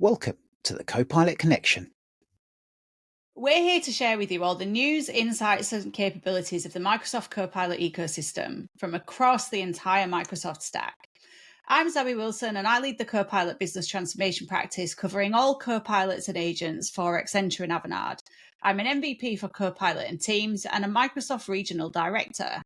Welcome to the Copilot Connection. We're here to share with you all the news, insights, and capabilities of the Microsoft Copilot ecosystem from across the entire Microsoft stack. I'm Zoe Wilson, and I lead the Copilot business transformation practice covering all Copilots and agents for Accenture and Avanade. I'm an MVP for Copilot and Teams and a Microsoft Regional Director.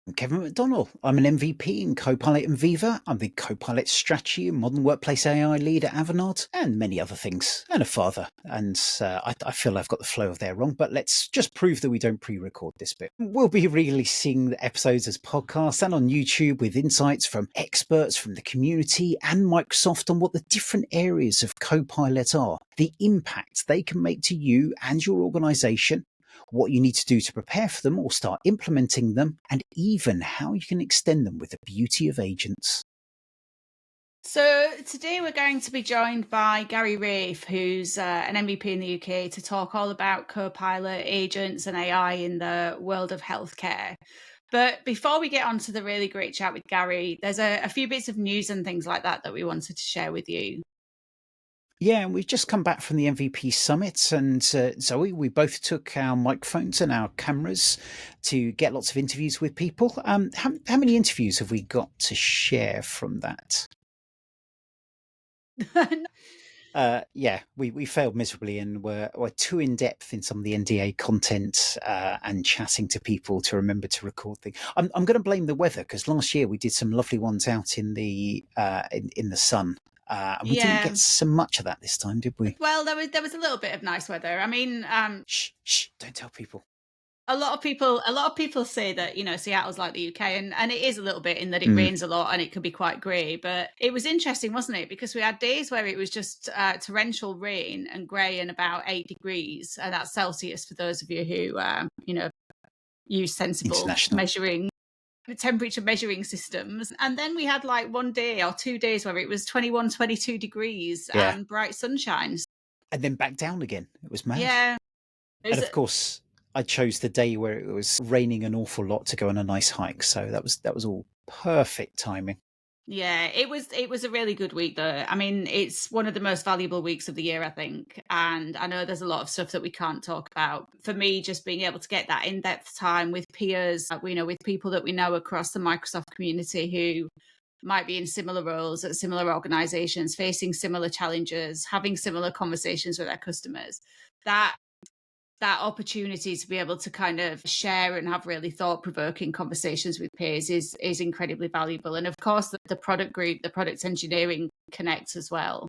I'm Kevin McDonnell. I'm an MVP in Copilot and Viva. I'm the Copilot Strategy and Modern Workplace AI lead at Avanade, and many other things, and a father. And I feel I've got the flow of there wrong, but let's just prove that we don't pre-record this bit. We'll be releasing the episodes as podcasts and on YouTube with insights from experts from the community and Microsoft on what the different areas of Copilot are, the impact they can make to you and your organization, what you need to do to prepare for them or start implementing them, and even how you can extend them with the beauty of agents. So today we're going to be joined by Gary Raife, who's an MVP in the UK, to talk all about Copilot, agents and AI in the world of healthcare. But before we get on to the really great chat with Gary, there's a few bits of news and things like that we wanted to share with you. Yeah, and we've just come back from the MVP Summit, and Zoe, we both took our microphones and our cameras to get lots of interviews with people. How many interviews have we got to share from that? Yeah, we failed miserably, and we're too in depth in some of the NDA content and chatting to people to remember to record things. I'm going to blame the weather, because last year we did some lovely ones out in the in the sun. And we didn't get so much of that this time, did we? Well, there was a little bit of nice weather. I mean, shh, don't tell people. A lot of people say that, Seattle's like the UK, and it is a little bit in that it rains a lot and it can be quite grey. But it was interesting, wasn't it? Because we had days where it was just torrential rain and grey and about 8 degrees, and that's Celsius for those of you who use sensible temperature measuring systems. And then we had like one day or 2 days where it was 21, 22 degrees and bright sunshine. And then back down again. It was mad. Yeah. And of course, I chose the day where it was raining an awful lot to go on a nice hike. So that was all perfect timing. Yeah, it was a really good week though. I mean, it's one of the most valuable weeks of the year, I think. And I know there's a lot of stuff that we can't talk about. For me, just being able to get that in-depth time with peers, with people that we know across the Microsoft community who might be in similar roles at similar organizations, facing similar challenges, having similar conversations with our customers. That opportunity to be able to kind of share and have really thought-provoking conversations with peers is incredibly valuable. And of course, the product group, the product engineering connects as well.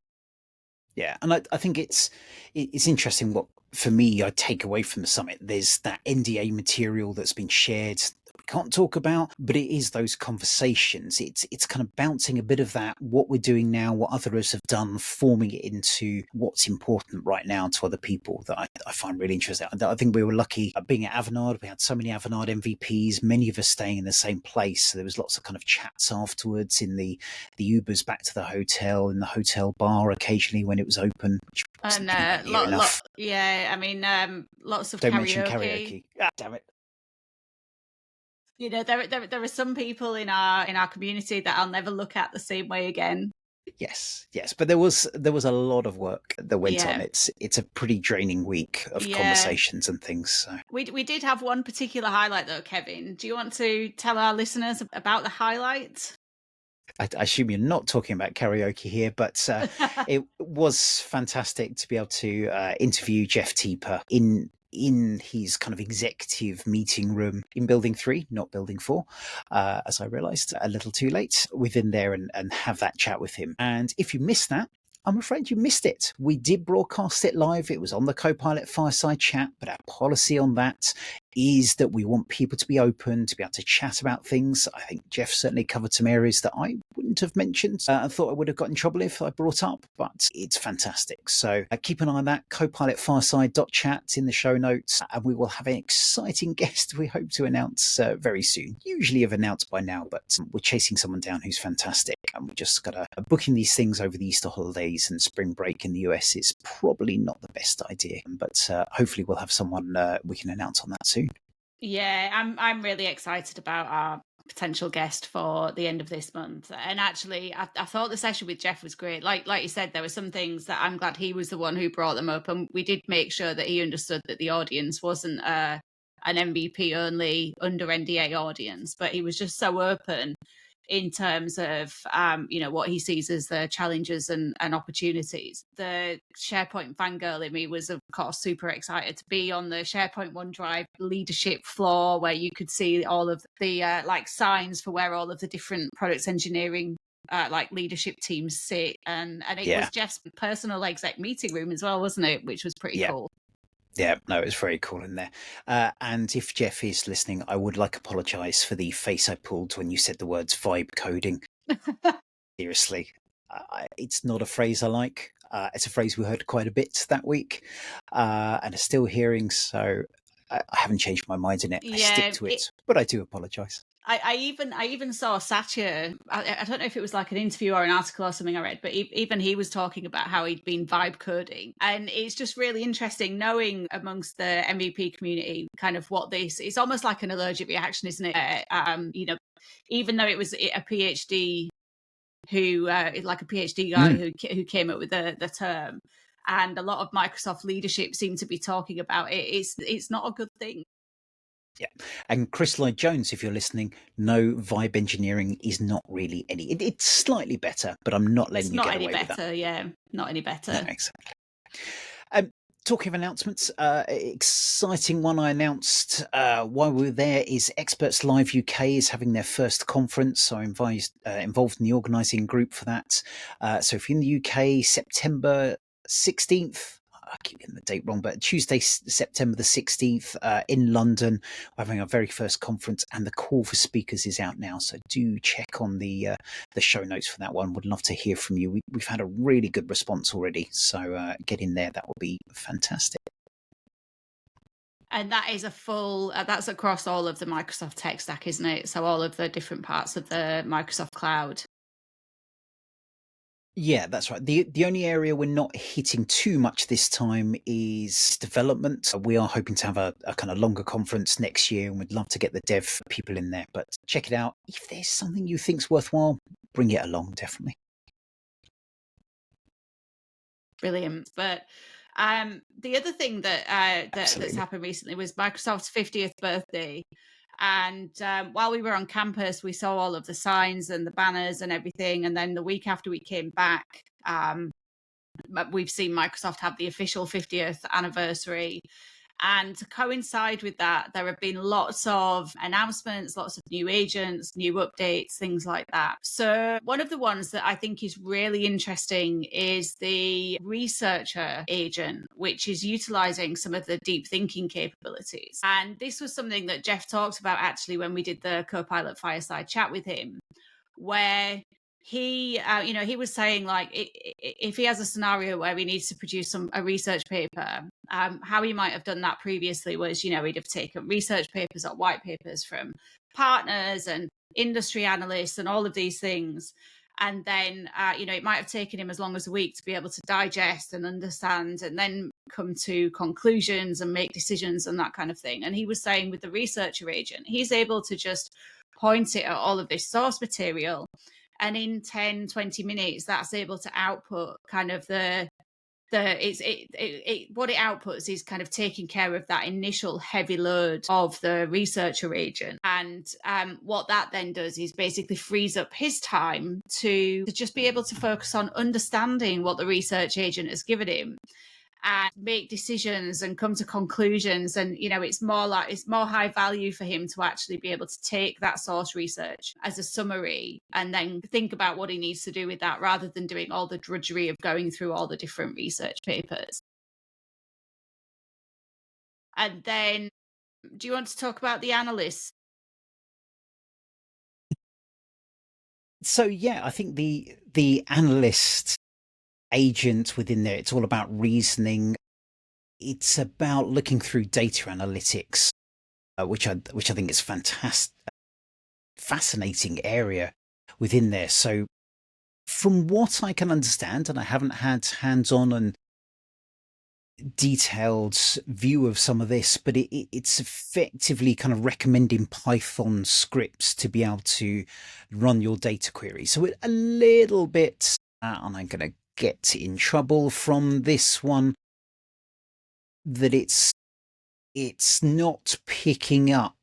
Yeah, and I think it's interesting what, for me, I take away from the summit. There's that NDA material that's been shared can't talk about, but it is those conversations. It's kind of bouncing a bit of that, what we're doing now, what others have done, forming it into what's important right now to other people that I find really interesting. I think we were lucky being at Avanade. We had so many Avanade MVPs, many of us staying in the same place. So there was lots of kind of chats afterwards in the Ubers back to the hotel, in the hotel bar occasionally when it was open. And yeah, I mean, lots of Don't karaoke. mention karaoke. Ah, damn it. There are some people in our community that I'll never look at the same way again. Yes, but there was a lot of work that went on. It's a pretty draining week of conversations and things. So. We did have one particular highlight though, Kevin. Do you want to tell our listeners about the highlight? I assume you're not talking about karaoke here, but it was fantastic to be able to interview Jeff Teeper in his kind of executive meeting room in Building 3, not Building 4, as I realised a little too late, within there and have that chat with him. And if you missed that, I'm afraid you missed it. We did broadcast it live. It was on the Copilot Fireside Chat, but our policy on that is that we want people to be open, to be able to chat about things. I think Jeff certainly covered some areas that I wouldn't have mentioned. I thought I would have got in trouble if I brought up, but it's fantastic. So keep an eye on that, copilotfireside.chat in the show notes, and we will have an exciting guest we hope to announce very soon. Usually have announced by now, but we're chasing someone down who's fantastic, and we just got to booking these things over the Easter holidays and spring break in the US is probably not the best idea, but hopefully we'll have someone we can announce on that soon. Yeah, I'm really excited about potential guest for the end of this month. And actually, I thought the session with Jeff was great. Like you said, there were some things that I'm glad he was the one who brought them up, and we did make sure that he understood that the audience wasn't an MVP only under NDA audience, but he was just so open in terms of what he sees as the challenges and opportunities. The SharePoint fangirl in me was, of course, super excited to be on the SharePoint OneDrive leadership floor, where you could see all of the signs for where all of the different products engineering leadership teams sit, and it was Jeff's personal exec meeting room as well, wasn't it? Which was pretty cool. Yeah, no, it was very cool in there. And if Jeff is listening, I would like to apologise for the face I pulled when you said the words vibe coding. Seriously, it's not a phrase I like. It's a phrase we heard quite a bit that week, and are still hearing. So I haven't changed my mind in it. I stick to it, but I do apologise. I even saw Satya. I don't know if it was like an interview or an article or something I read, but even he was talking about how he'd been vibe coding, and it's just really interesting knowing amongst the MVP community kind of what this. It's almost like an allergic reaction, isn't it? Even though it was a PhD who, like a PhD guy who came up with the term, and a lot of Microsoft leadership seem to be talking about it. It's not a good thing. Yeah. And Chris Lloyd Jones, if you're listening, no, vibe engineering is not really any. It's slightly better, but I'm not letting you get away with that. Not any better, yeah. Not any better. No, exactly. Talking of announcements, exciting one I announced while we were there is Experts Live UK is having their first conference. So I'm involved in the organising group for that. So if you're in the UK, September 16th, I keep getting the date wrong, but Tuesday, September the 16th in London, we're having our very first conference, and the call for speakers is out now. So do check on the show notes for that one. Would love to hear from you. We've had a really good response already. So get in there. That would be fantastic. And that is a full, that's across all of the Microsoft tech stack, isn't it? So all of the different parts of the Microsoft cloud. Yeah, that's right. The only area we're not hitting too much this time is development. We are hoping to have a kind of longer conference next year, and we'd love to get the dev people in there. But check it out. If there's something you think's worthwhile, bring it along, definitely. Brilliant. But the other thing that's happened recently was Microsoft's 50th birthday. And while we were on campus, we saw all of the signs and the banners and everything. And then the week after we came back, we've seen Microsoft have the official 50th anniversary. And to coincide with that, there have been lots of announcements, lots of new agents, new updates, things like that. So one of the ones that I think is really interesting is the researcher agent, which is utilizing some of the deep thinking capabilities. And this was something that Jeff talked about actually when we did the Copilot fireside chat with him, where he was saying, like, if he has a scenario where he needs to produce a research paper, how he might have done that previously was, he'd have taken research papers or white papers from partners and industry analysts and all of these things. And then, it might have taken him as long as a week to be able to digest and understand and then come to conclusions and make decisions and that kind of thing. And he was saying with the researcher agent, he's able to just point it at all of this source material. And in 10, 20 minutes, that's able to output kind of what it outputs is kind of taking care of that initial heavy load of the researcher agent. And what that then does is basically frees up his time to just be able to focus on understanding what the research agent has given him and make decisions and come to conclusions. And, it's more high value for him to actually be able to take that source research as a summary and then think about what he needs to do with that, rather than doing all the drudgery of going through all the different research papers. And then, do you want to talk about the analysts? So, yeah, I think the analyst agent within there, it's all about reasoning. It's about looking through data analytics, which I think is fascinating area within there. So from what I can understand, and I haven't had hands-on and detailed view of some of this, but it's effectively kind of recommending Python scripts to be able to run your data query. So a little bit, and I'm going to get in trouble from this one, that it's not picking up.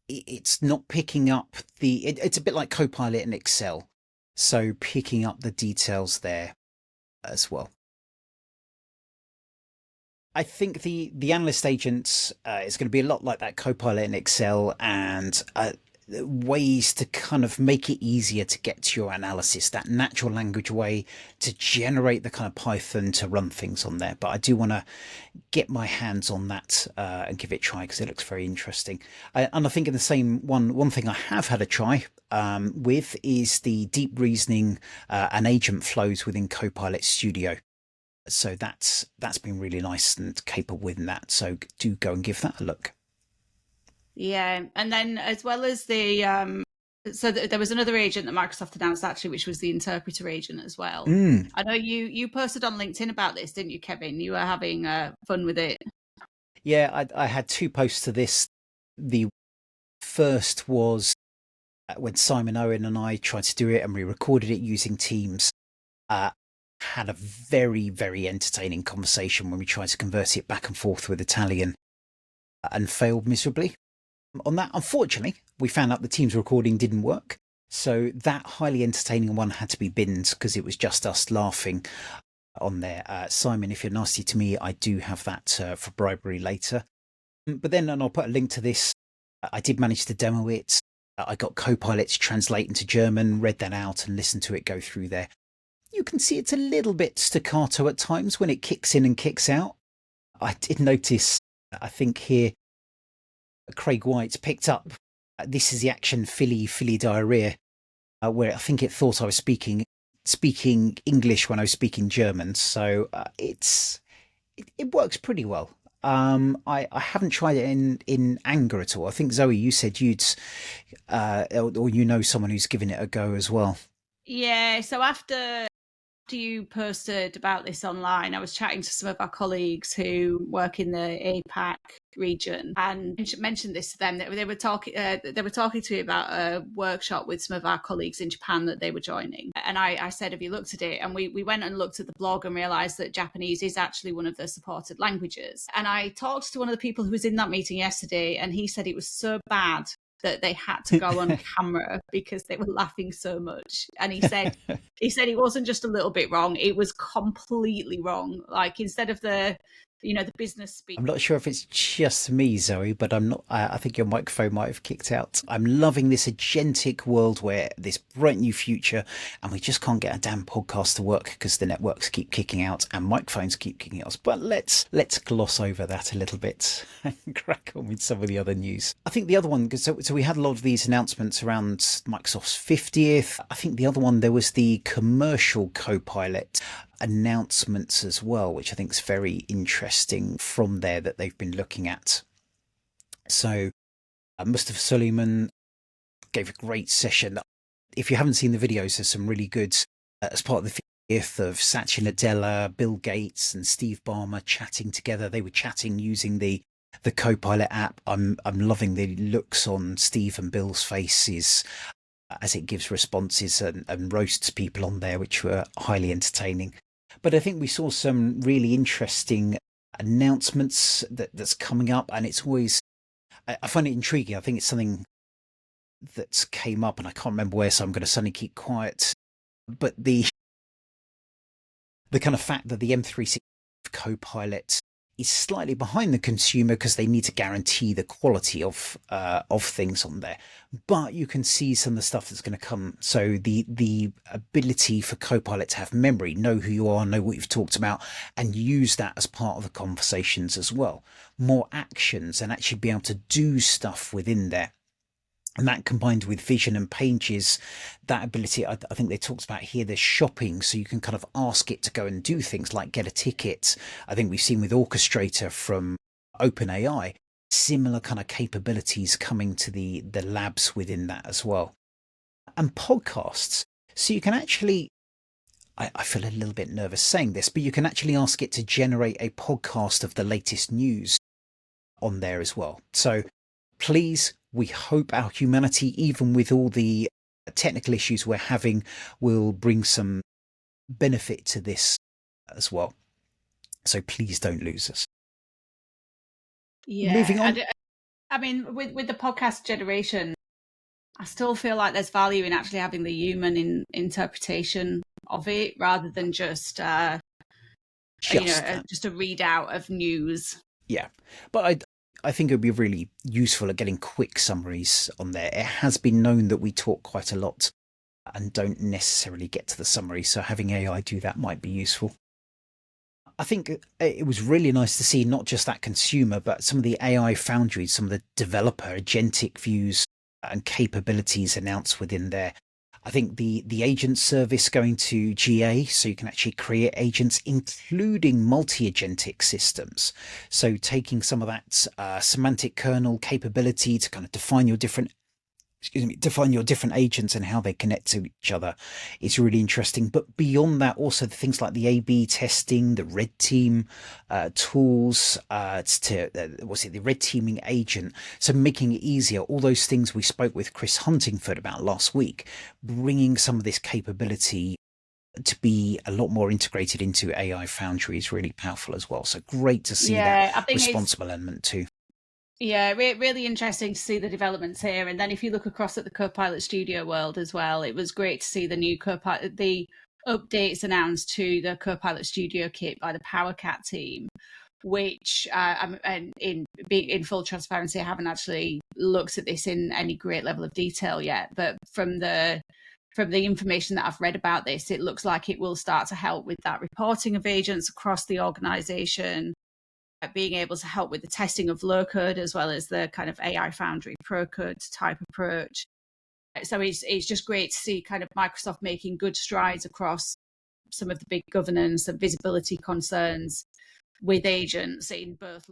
It's not picking up it's a bit like Copilot in Excel. So picking up the details there as well. I think the analyst agent is going to be a lot like that Copilot in Excel, and ways to kind of make it easier to get to your analysis, that natural language way to generate the kind of Python to run things on there. But I do want to get my hands on that and give it a try, because it looks very interesting. And I think in the same one thing I have had a try with is the deep reasoning and agent flows within Copilot Studio. So that's been really nice and capable within that. So do go and give that a look. Yeah, and then as well as the so there was another agent that Microsoft announced actually, which was the interpreter agent as well. I know you posted on LinkedIn about this, didn't you, Kevin? You were having fun with it. Yeah, I had two posts to this. The first was when Simon Owen and I tried to do it, and we recorded it using Teams. Had a very, very entertaining conversation when we tried to convert it back and forth with Italian, and failed miserably on that. Unfortunately, we found out the Teams recording didn't work, so that highly entertaining one had to be binned because it was just us laughing on there. Simon, if you're nasty to me, I do have that for bribery later. But then, and I'll put a link to this, I did manage to demo it. I got Copilot to translate into German, read that out and listened to it go through there. You can see it's a little bit staccato at times when it kicks in and kicks out. I did notice, I think here, Craig White picked up, this is the action Philly diarrhea, where I think it thought I was speaking English when I was speaking German. So it works pretty well. I haven't tried it in anger at all. I think, Zoe, you said you'd, or you know someone who's given it a go as well. Yeah, so after you posted about this online, I was chatting to some of our colleagues who work in the APAC region and mentioned this to them. They were talking to me about a workshop with some of our colleagues in Japan that they were joining. And I said, have you looked at it? And we went and looked at the blog and realized that Japanese is actually one of the supported languages. And I talked to one of the people who was in that meeting yesterday, and he said it was so bad that they had to go on camera because they were laughing so much. And he said it wasn't just a little bit wrong, it was completely wrong. Like, instead of the business speak. I'm not sure if it's just me, Zoe, but I'm not. I think your microphone might have kicked out. I'm loving this agentic world where this bright new future, and we just can't get a damn podcast to work because the networks keep kicking out and microphones keep kicking out. But let's gloss over that a little bit and crack on with some of the other news. I think the other one, so we had a lot of these announcements around Microsoft's 50th. I think the other one, there was the commercial Copilot announcements as well, which I think is very interesting from there that they've been looking at. So Mustafa Suleyman gave a great session. If you haven't seen the videos, there's some really good, as part of the 50th, of Satya Nadella, Bill Gates and Steve Ballmer chatting together. They were chatting using the Copilot app. I'm loving the looks on Steve and Bill's faces as it gives responses and roasts people on there, which were highly entertaining. But I think we saw some really interesting announcements that's coming up, and it's always, I find it intriguing. I think it's something that's came up and I can't remember where, so I'm going to suddenly keep quiet. But the kind of fact that the M365 Copilot is slightly behind the consumer because they need to guarantee the quality of things on there. But you can see some of the stuff that's going to come. So the ability for Copilot to have memory, know who you are, know what you've talked about, and use that as part of the conversations as well. More actions, and actually be able to do stuff within there. And that combined with vision and pages, that ability, I think they talked about here, there's shopping. So you can kind of ask it to go and do things like get a ticket. I think we've seen with Orchestrator from OpenAI, similar kind of capabilities coming to the labs within that as well. And podcasts. So you can actually I feel a little bit nervous saying this, but you can actually ask it to generate a podcast of the latest news on there as well. So please, we hope our humanity, even with all the technical issues we're having, will bring some benefit to this as well. So please don't lose us. Moving on. I mean, with the podcast generation, I still feel like there's value in actually having the human interpretation of it rather than just just a readout of news. Yeah, but I think it would be really useful at getting quick summaries on there. It has been known that we talk quite a lot and don't necessarily get to the summary, so having AI do that might be useful. I think it was really nice to see not just that consumer, but some of the AI foundries, some of the developer agentic views and capabilities announced within there. I think the agent service going to GA, so you can actually create agents, including multi-agentic systems. So taking some of that semantic kernel capability to kind of define your different agents and how they connect to each other is really interesting. But beyond that, also the things like the A/B testing, the red team tools, the red teaming agent. So making it easier, all those things we spoke with Chris Huntingford about last week, bringing some of this capability to be a lot more integrated into AI Foundry is really powerful as well. So great to see that responsible element too. Yeah, really interesting to see the developments here. And then if you look across at the Copilot Studio world as well, it was great to see the new Copilot, the updates announced to the Copilot Studio kit by the PowerCat team, which, and in full transparency, I haven't actually looked at this in any great level of detail yet. But from the information that I've read about this, it looks like it will start to help with that reporting of agents across the organization, being able to help with the testing of low code as well as the kind of AI Foundry Pro Code type approach. So it's just great to see kind of Microsoft making good strides across some of the big governance and visibility concerns with agents in both.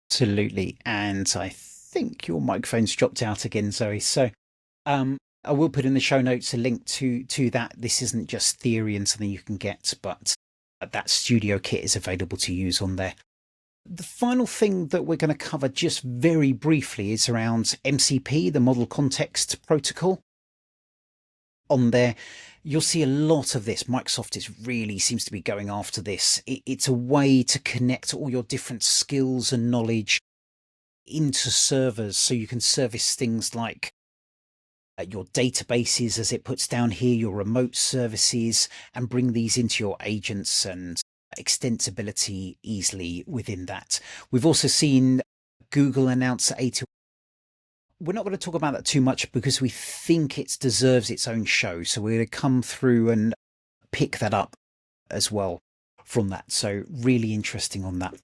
Absolutely. And I think your microphone's dropped out again, Zoe. So I will put in the show notes a link to that. This isn't just theory and something you can get, but that studio kit is available to use on there. The final thing that we're going to cover just very briefly is around MCP, the Model Context Protocol. On there, you'll see a lot of this. Microsoft seems to be going after this. It's a way to connect all your different skills and knowledge into servers, so you can service things like your databases, as it puts down here, your remote services, and bring these into your agents and extensibility easily within that. We've also seen Google announce A2. We're not going to talk about that too much because we think it deserves its own show. So we're going to come through and pick that up as well from that. So really interesting on that.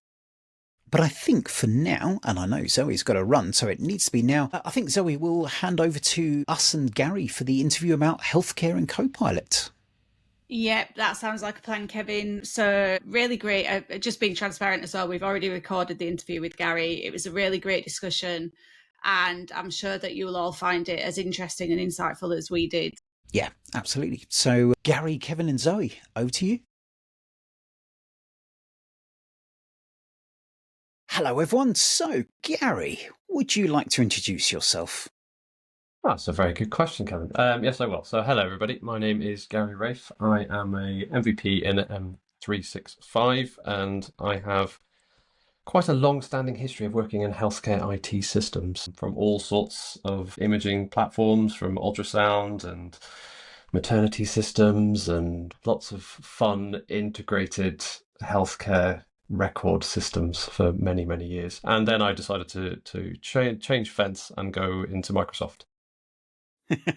But I think for now, and I know Zoe's got to run, so it needs to be now, I think Zoe will hand over to us and Gary for the interview about healthcare and Copilot. Yep, that sounds like a plan, Kevin. So really great. Just being transparent as well, we've already recorded the interview with Gary. It was a really great discussion, and I'm sure that you'll all find it as interesting and insightful as we did. Yeah, absolutely. So Gary, Kevin and Zoe, over to you. Hello, everyone. So, Gary, would you like to introduce yourself? Oh, that's a very good question, Kevin. Yes, I will. So, hello, everybody. My name is Gary Raife. I am a MVP in M365, and I have quite a long-standing history of working in healthcare IT systems from all sorts of imaging platforms, from ultrasound and maternity systems, and lots of fun integrated healthcare record systems for many, many years. And then I decided to change fence and go into Microsoft.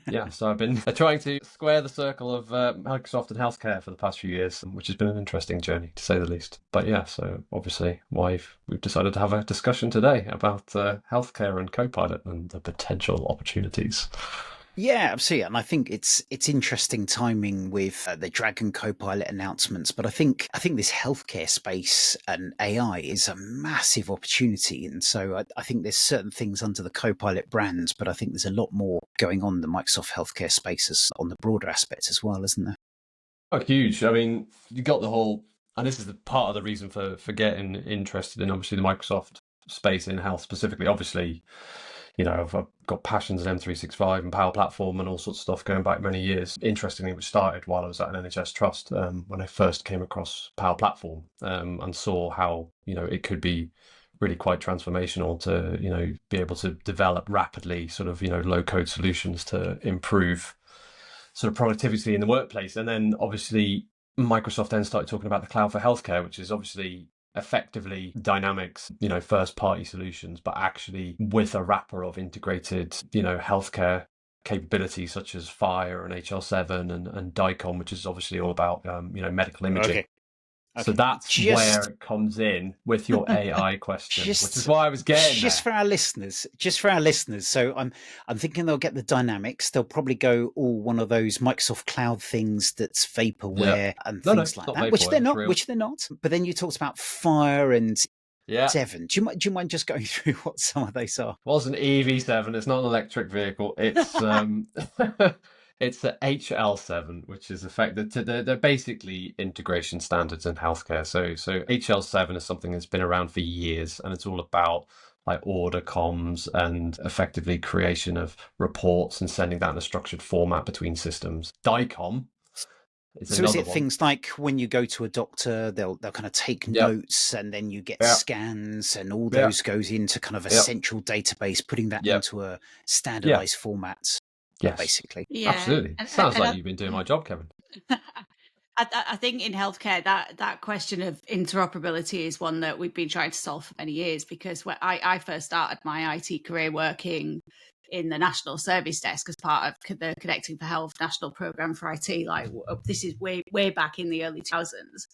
Yeah, so I've been trying to square the circle of Microsoft and healthcare for the past few years, which has been an interesting journey, to say the least. But yeah, so obviously we've decided to have a discussion today about healthcare and Copilot and the potential opportunities. Yeah, absolutely, and I think it's interesting timing with the Dragon Copilot announcements. But I think this healthcare space and AI is a massive opportunity, and so I think there's certain things under the Copilot brand, but I think there's a lot more going on in the Microsoft healthcare spaces on the broader aspect as well, isn't there? Oh, huge. I mean, you got the whole, and this is the part of the reason for getting interested in obviously the Microsoft space in health specifically. Obviously, I've got passions in M365 and Power Platform and all sorts of stuff going back many years. Interestingly, which started while I was at an NHS trust when I first came across Power Platform and saw how it could be really quite transformational to be able to develop rapidly sort of low code solutions to improve sort of productivity in the workplace. And then obviously Microsoft then started talking about the cloud for healthcare, which is obviously effectively Dynamics, first party solutions, but actually with a wrapper of integrated, healthcare capabilities such as Fire and HL7 and DICOM, which is obviously all about, medical imaging. Okay. So Okay. that's where Just it comes in with your AI question, which is just why I was getting just there. for our listeners, so I'm thinking they'll get the dynamics. They'll probably go all one of those Microsoft cloud things that's Yeah. vaporware and No, things it's like not that, which they're vaporware, it's not, real. but then you talked about Fire and Yeah. Seven. Do you mind just going through what some of those are? Well, it's an EV7. It's not an electric vehicle. It's it's the HL7, which is they're basically integration standards in healthcare. So HL7 is something that's been around for years, and it's all about like order comms and effectively creation of reports and sending that in a structured format between systems. DICOM is So is another it one. things like when you go to a doctor, they'll kind of take Yep. notes, and then you get Yeah. scans, and all Yeah. those goes into kind of a Yep. central database, putting that Yep. into a Yeah. standardized format, Yes. basically. Yeah, Absolutely. Sounds and like you've been doing my job, Kevin. I think in healthcare that question of interoperability is one that we've been trying to solve for many years, because when I first started my IT career working in the National Service Desk as part of the Connecting for Health National Programme for IT. Like this is way back in the early 2000s,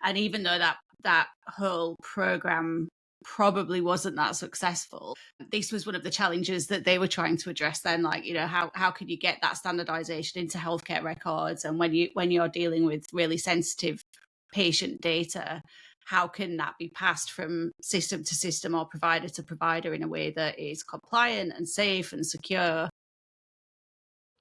and even though that whole program probably wasn't that successful, this was one of the challenges that they were trying to address then. Like, how can you get that standardization into healthcare records, and when you're dealing with really sensitive patient data, how can that be passed from system to system or provider to provider in a way that is compliant and safe and secure?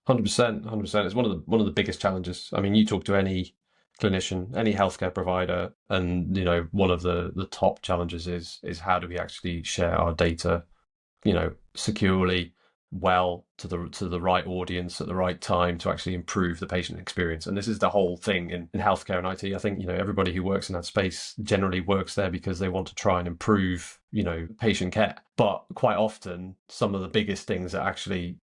100%, 100%. It's one of the biggest challenges. I mean, you talk to any clinician, any healthcare provider, and one of the top challenges is how do we actually share our data, securely, well, to the right audience at the right time to actually improve the patient experience. And this is the whole thing in healthcare and IT. I think everybody who works in that space generally works there because they want to try and improve patient care. But quite often, some of the biggest things that actually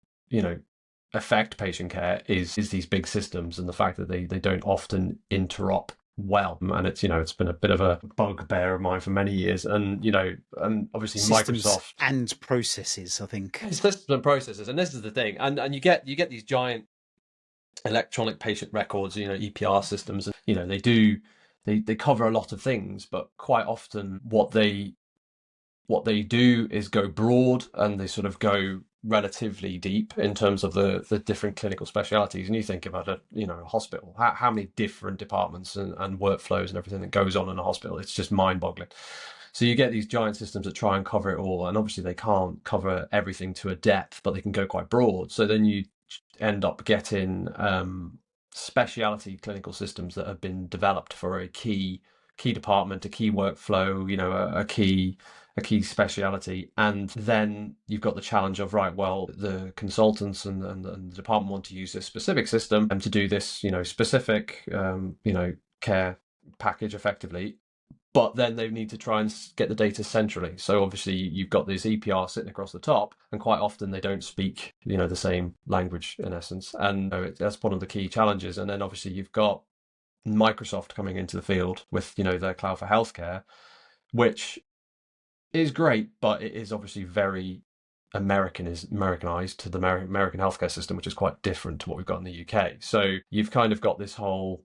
affect patient care is these big systems, and the fact that they don't often interop well. And it's been a bit of a bugbear of mine for many years. And and obviously Systems Microsoft and processes, I think. systems and processes. And this is the thing. And you get these giant electronic patient records, EPR systems, and they cover a lot of things, but quite often what they do is go broad, and they sort of go relatively deep in terms of the different clinical specialities. And you think about a hospital, how many different departments and workflows and everything that goes on in a hospital. It's just mind-boggling. So you get these giant systems that try and cover it all, and obviously they can't cover everything to a depth, but they can go quite broad. So then you end up getting speciality clinical systems that have been developed for a key department, a key workflow, a key speciality. And then you've got the challenge of, right, well, the consultants and the department want to use this specific system and to do this, specific, care package effectively. But then they need to try and get the data centrally. So obviously you've got this EPR sitting across the top, and quite often they don't speak, the same language in essence. And that's one of the key challenges. And then obviously you've got Microsoft coming into the field with, their cloud for healthcare, which is great, but it is obviously very Americanized to the American healthcare system, which is quite different to what we've got in the UK. So you've kind of got this whole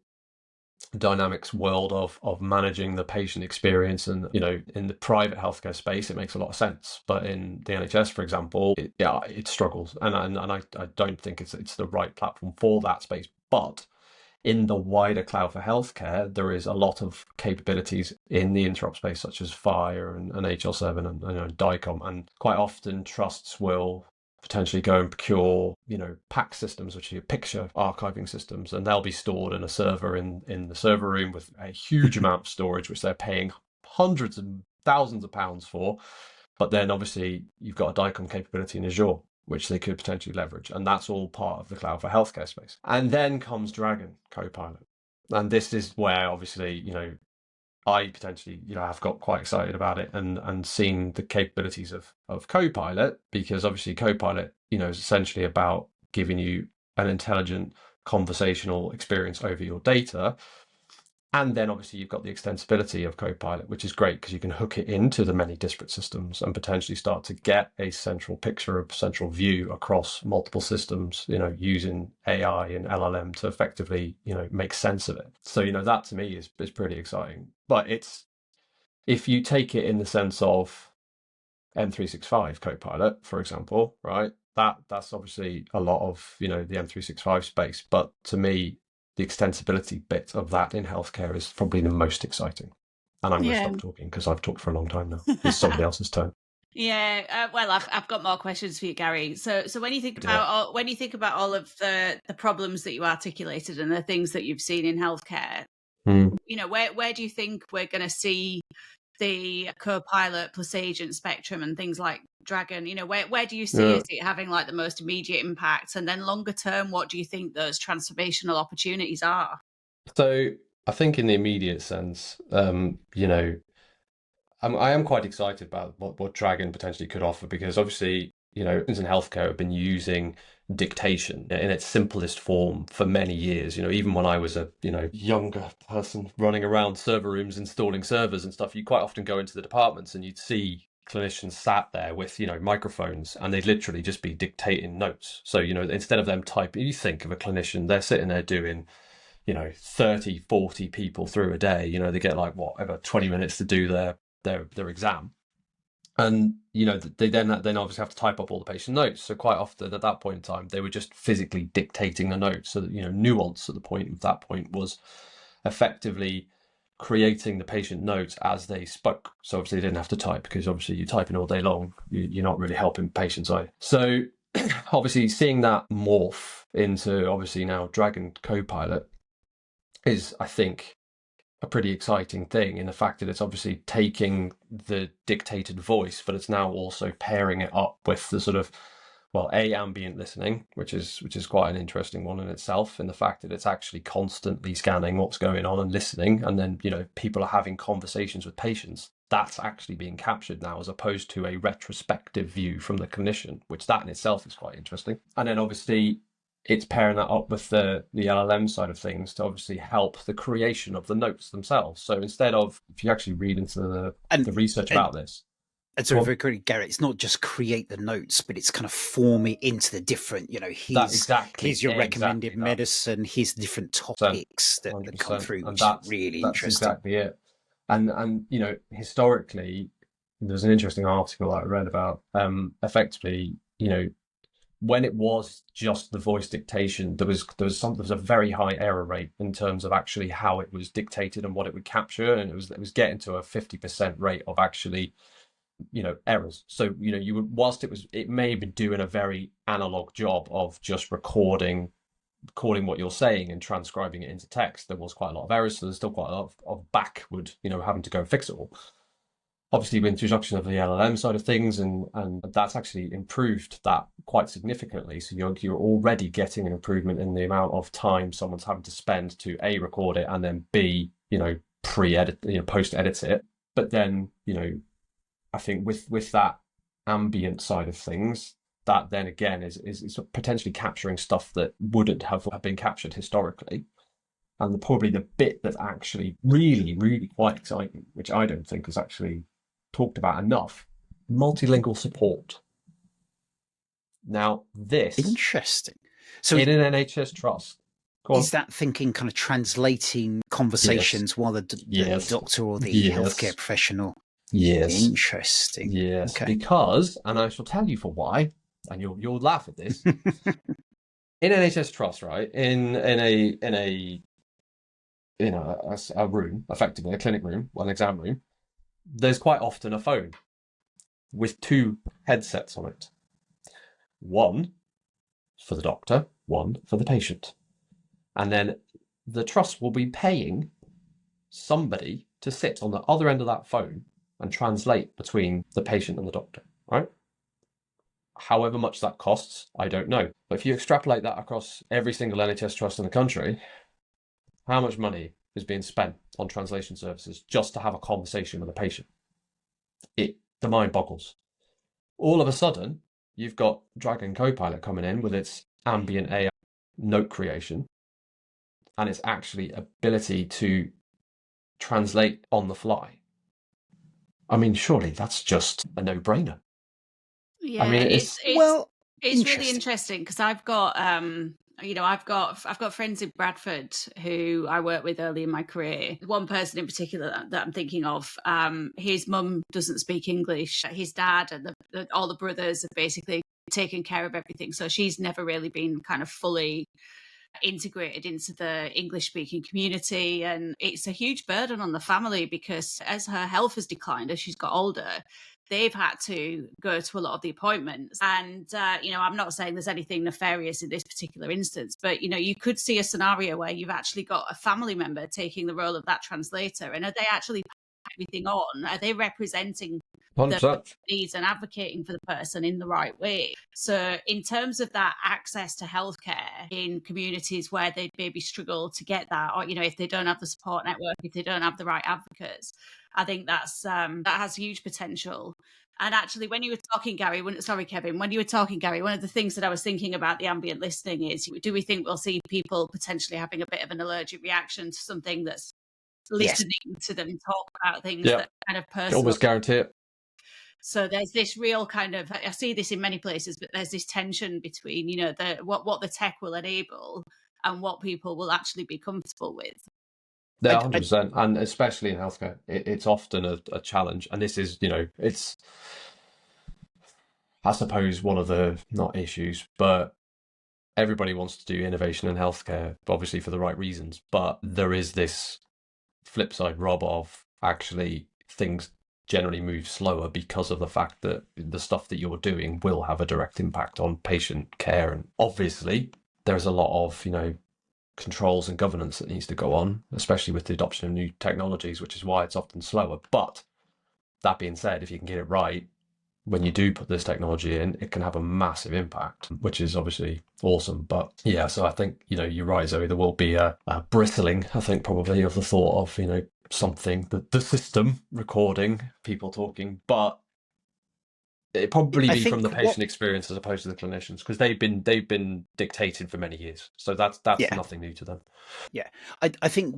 dynamics world of managing the patient experience, and in the private healthcare space it makes a lot of sense, but in the NHS, for example, it struggles, and I don't think it's the right platform for that space. But in the wider cloud for healthcare, there is a lot of capabilities in the interop space, such as FHIR and HL7 and DICOM, and quite often trusts will potentially go and procure, PAC systems, which are your picture archiving systems, and they'll be stored in a server in the server room with a huge amount of storage, which they're paying hundreds and thousands of pounds for. But then obviously you've got a DICOM capability in Azure, which they could potentially leverage. And that's all part of the cloud for healthcare space. And then comes Dragon Copilot. And this is where obviously, I potentially, have got quite excited about it and seen the capabilities of Copilot, because obviously Copilot, is essentially about giving you an intelligent conversational experience over your data. And then obviously you've got the extensibility of Copilot, which is great because you can hook it into the many disparate systems and potentially start to get a central picture, a central view across multiple systems, using AI and LLM to effectively, make sense of it. So, that to me is pretty exciting. But if you take it in the sense of M365 Copilot, for example, right? That's obviously a lot of, the M365 space. But to me, the extensibility bit of that in healthcare is probably the most exciting. And I'm going to stop talking because I've talked for a long time now. It's somebody else's turn. Yeah, well, I've got more questions for you, Gary. So when you think about all of the problems that you articulated and the things that you've seen in healthcare, where do you think we're going to see the Copilot plus agent spectrum and things like Dragon? Where do you see it having like the most immediate impact? And then longer term, what do you think those transformational opportunities are? So I think in the immediate sense, I am quite excited about what Dragon potentially could offer, because obviously, in healthcare have been using dictation in its simplest form for many years. Even when I was a younger person running around server rooms installing servers and stuff, you quite often go into the departments and you'd see clinicians sat there with microphones, and they'd literally just be dictating notes. So instead of them typing, you think of a clinician, they're sitting there doing 30, 40 people through a day. They get like whatever 20 minutes to do their exam, and they then obviously have to type up all the patient notes. So quite often at that point in time, they were just physically dictating the notes, so that nuance at that point was effectively creating the patient notes as they spoke. So obviously they didn't have to type, because obviously you're typing all day long, you're not really helping patients either. So obviously seeing that morph into obviously now Dragon Copilot is, I think, a pretty exciting thing, in the fact that it's obviously taking the dictated voice, but it's now also pairing it up with the sort of, ambient listening, which is quite an interesting one in itself, in the fact that it's actually constantly scanning what's going on and listening, and then people are having conversations with patients. That's actually being captured now, as opposed to a retrospective view from the clinician, which that in itself is quite interesting. And then obviously it's pairing that up with the LLM side of things to obviously help the creation of the notes themselves. So instead of, if you actually read into the research about this. And so very quickly, Gary, it's not just create the notes, but it's kind of form it into the different, here's your recommended medicine, here's the different topics that come through, which is really interesting. That's exactly it. And historically, there's an interesting article that I read about, effectively, when it was just the voice dictation, there was a very high error rate in terms of actually how it was dictated and what it would capture, and it was getting to a 50% rate of actually, errors. So whilst it may have been doing a very analog job of just recording what you're saying and transcribing it into text, there was quite a lot of errors. So there's still quite a lot of backward, having to go and fix it all. Obviously, with the introduction of the LLM side of things, and that's actually improved that quite significantly. So you're already getting an improvement in the amount of time someone's having to spend to A, record it, and then B, pre-edit, post-edit it. But then, I think with that ambient side of things, that then again is potentially capturing stuff that wouldn't have been captured historically. And probably the bit that's actually really, really quite exciting, which I don't think is actually talked about enough, multilingual support. Now, this interesting. So in an NHS trust, Go on. Is that thinking kind of translating conversations while the Yes. doctor or the Yes. healthcare professional? Yes. Interesting. Yes. Okay. Because, and I shall tell you for why, and you'll laugh at this. In NHS Trust, right? In a room, effectively a clinic room, an exam room, there's quite often a phone with two headsets on it. One for the doctor, one for the patient. And then the trust will be paying somebody to sit on the other end of that phone and translate between the patient and the doctor, right? However much that costs, I don't know. But if you extrapolate that across every single NHS trust in the country, how much money is being spent on translation services just to have a conversation with a patient? The mind boggles. All of a sudden, you've got Dragon Copilot coming in with its ambient AI note creation and its actually ability to translate on the fly. I mean, surely that's just a no-brainer. Yeah, I mean, it's really interesting because I've got I've got friends in Bradford who I worked with early in my career. One person in particular that I'm thinking of, his mum doesn't speak English. His dad and all the brothers have basically taken care of everything, so she's never really been kind of fully integrated into the English speaking community, and it's a huge burden on the family because as her health has declined as she's got older, they've had to go to a lot of the appointments. And I'm not saying there's anything nefarious in this particular instance, but you could see a scenario where you've actually got a family member taking the role of that translator, and are they actually everything on? Are they representing 100%. the needs and advocating for the person in the right way? So in terms of that access to healthcare in communities where they maybe struggle to get that, or if they don't have the support network, if they don't have the right advocates, I think that has huge potential. And actually, when you were talking, Gary, Kevin, when you were talking, Gary, one of the things that I was thinking about the ambient listening is, do we think we'll see people potentially having a bit of an allergic reaction to something that's listening to them talk about things that kind of personal? Almost guarantee it. So there's this real kind of, I see this in many places, but there's this tension between, what the tech will enable and what people will actually be comfortable with. Yeah, 100%. And especially in healthcare, it's often a challenge. And this is, it's, I suppose, one of the, not issues, but everybody wants to do innovation in healthcare, obviously for the right reasons. But there is this flip side, Rob, of actually things generally move slower because of the fact that the stuff that you're doing will have a direct impact on patient care. And obviously, there's a lot of, controls and governance that needs to go on, especially with the adoption of new technologies, which is why it's often slower. But that being said, if you can get it right, when you do put this technology in, it can have a massive impact, which is obviously awesome. But yeah, so I think, you're right, Zoe, there will be a bristling, I think, probably of the thought of, something that the system recording people talking, but it probably be from the patient experience as opposed to the clinicians, because they've been dictated for many years. So that's nothing new to them. Yeah, I think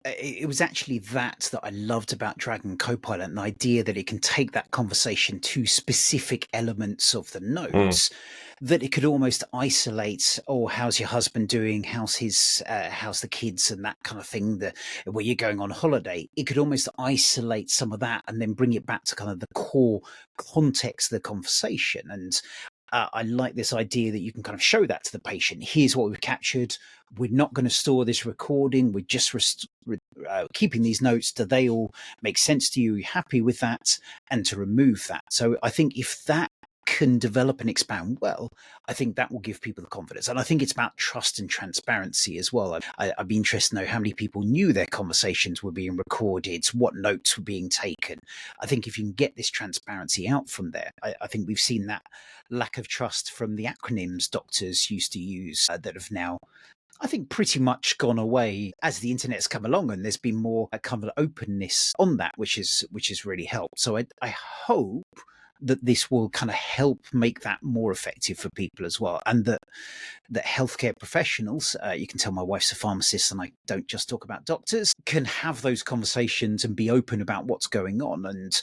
it was actually that I loved about Dragon Copilot, and the idea that it can take that conversation to specific elements of the notes, that it could almost isolate, how's your husband doing? How's the kids and that kind of thing, where you're going on holiday. It could almost isolate some of that and then bring it back to kind of the core context of the conversation. And I like this idea that you can kind of show that to the patient. Here's what we've captured. We're not going to store this recording. We're just keeping these notes. Do they all make sense to you? Are you happy with that? And to remove that. So I think if that can develop and expand well, I think that will give people the confidence. And I think it's about trust and transparency as well. I'd be interested to know how many people knew their conversations were being recorded, what notes were being taken. I think if you can get this transparency out from there, I think we've seen that lack of trust from the acronyms doctors used to use that have now, I think, pretty much gone away as the internet's come along, and there's been more kind of openness on that, which has really helped. So I hope that this will kind of help make that more effective for people as well, and that healthcare professionals, you can tell my wife's a pharmacist and I don't just talk about doctors, can have those conversations and be open about what's going on and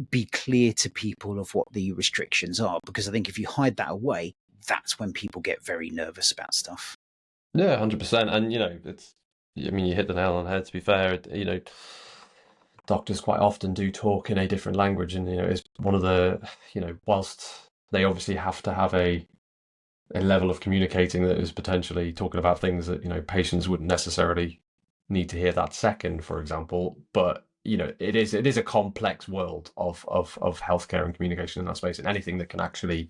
be clear to people of what the restrictions are. Because I think if you hide that away, that's when people get very nervous about stuff. Yeah, 100%. And I mean, you hit the nail on the head. To be fair, doctors quite often do talk in a different language, and it's one of the, whilst they obviously have to have a level of communicating that is potentially talking about things that patients wouldn't necessarily need to hear that second, for example. But it is a complex world of healthcare and communication in that space, and anything that can actually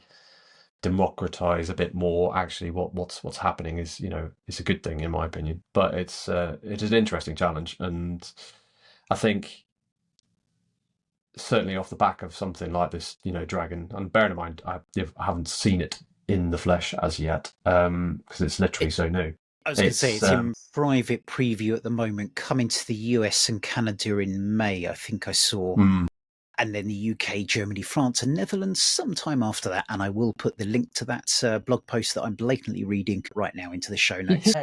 democratize a bit more actually what's happening is a good thing in my opinion. But it is an interesting challenge, and I think certainly off the back of something like this, Dragon, and bearing in mind I haven't seen it in the flesh as yet, because it's literally so new. I was going to say it's um, in private preview at the moment, coming to the US and Canada in May, I think I saw. And then the UK, Germany, France, and Netherlands sometime after that. And I will put the link to that blog post that I'm blatantly reading right now into the show notes.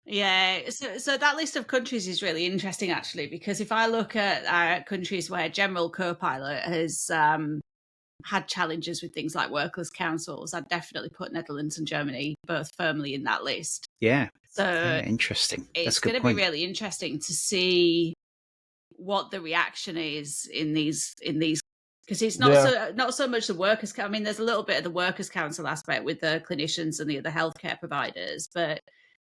Yeah, so that list of countries is really interesting, actually, because if I look at countries where General Copilot has had challenges with things like workers' councils, I'd definitely put Netherlands and Germany both firmly in that list. Yeah. So Yeah, interesting. It's going to be really interesting to see what the reaction is in these because it's not so much the workers. I mean, there's a little bit of the workers' council aspect with the clinicians and the other healthcare providers, but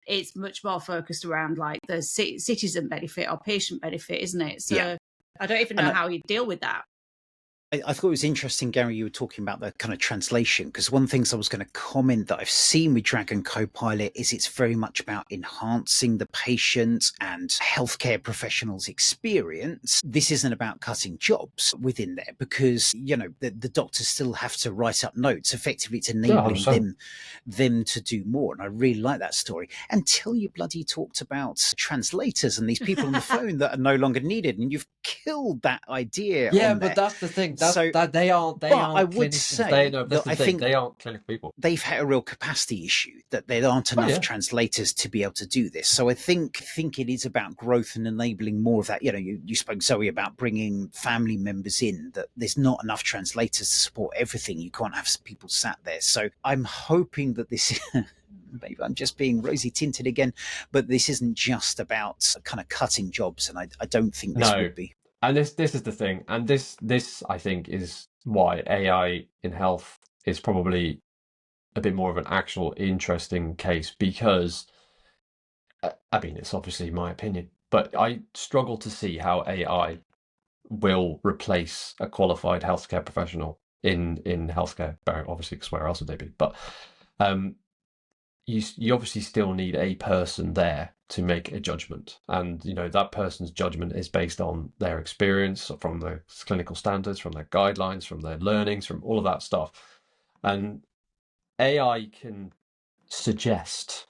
it's much more focused around like the citizen benefit or patient benefit, isn't it? So yeah. I don't even know how you deal with that. I thought it was interesting, Gary, you were talking about the kind of translation, because one of the things I was going to comment that I've seen with Dragon Copilot is it's very much about enhancing the patient and healthcare professionals' experience. This isn't about cutting jobs within there, because, the doctors still have to write up notes. Effectively, it's enabling them to do more. And I really like that story. Until you bloody talked about translators and these people on the phone that are no longer needed, and you've killed that idea. Yeah, but that's the thing. That they aren't I would clinicians. Say that's the thing. They aren't clinical people. They've had a real capacity issue that there aren't enough translators to be able to do this. So I think it is about growth and enabling more of that. You spoke, Zoe, about bringing family members in, that there's not enough translators to support everything. You can't have people sat there. So I'm hoping that this maybe I'm just being rosy tinted again, but this isn't just about kind of cutting jobs, and I don't think this would be. And this is the thing, and this I think is why AI in health is probably a bit more of an actual interesting case, because I mean, it's obviously my opinion, but I struggle to see how AI will replace a qualified healthcare professional in healthcare. Obviously, because where else would they be? But you obviously still need a person there to make a judgment, and that person's judgment is based on their experience, from the clinical standards, from their guidelines, from their learnings, from all of that stuff. And AI can suggest,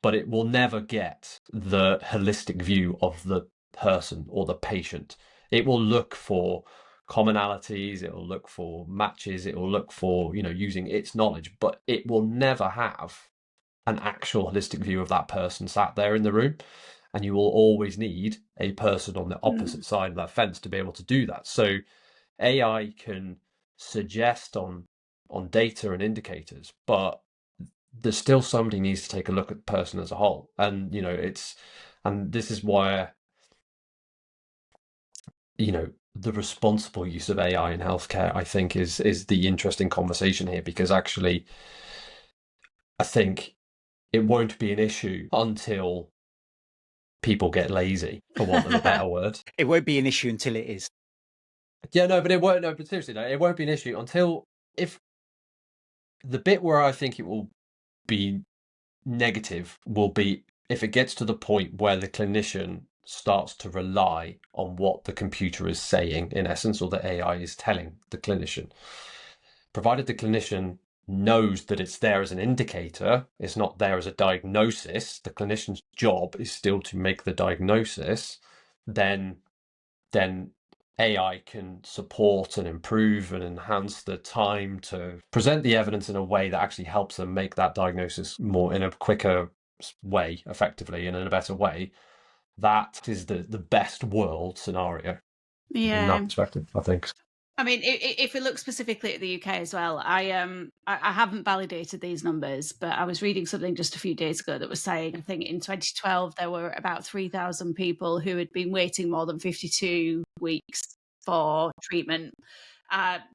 but it will never get the holistic view of the person or the patient. It will look for commonalities, it will look for matches, it will look for using its knowledge, but it will never have an actual holistic view of that person sat there in the room. And you will always need a person on the opposite side of that fence to be able to do that. So AI can suggest on data and indicators, but there's still somebody needs to take a look at the person as a whole. And this is why the responsible use of AI in healthcare, I think, is the interesting conversation here, because actually I think it won't be an issue until people get lazy, for want of a better word. It won't be an issue until it is. Yeah, no, but it won't. No, but seriously, no, it won't be an issue until, if the bit where I think it will be negative will be if it gets to the point where the clinician starts to rely on what the computer is saying, in essence, or the AI is telling the clinician. Provided the clinician knows that it's there as an indicator, it's not there as a diagnosis, the clinician's job is still to make the diagnosis, then AI can support and improve and enhance the time to present the evidence in a way that actually helps them make that diagnosis more in a quicker way, effectively, and in a better way. That is the best world scenario. Yeah. In that perspective, I think. I mean, if we look specifically at the UK as well, I haven't validated these numbers, but I was reading something just a few days ago that was saying, I think in 2012 there were about 3,000 people who had been waiting more than 52 weeks for treatment.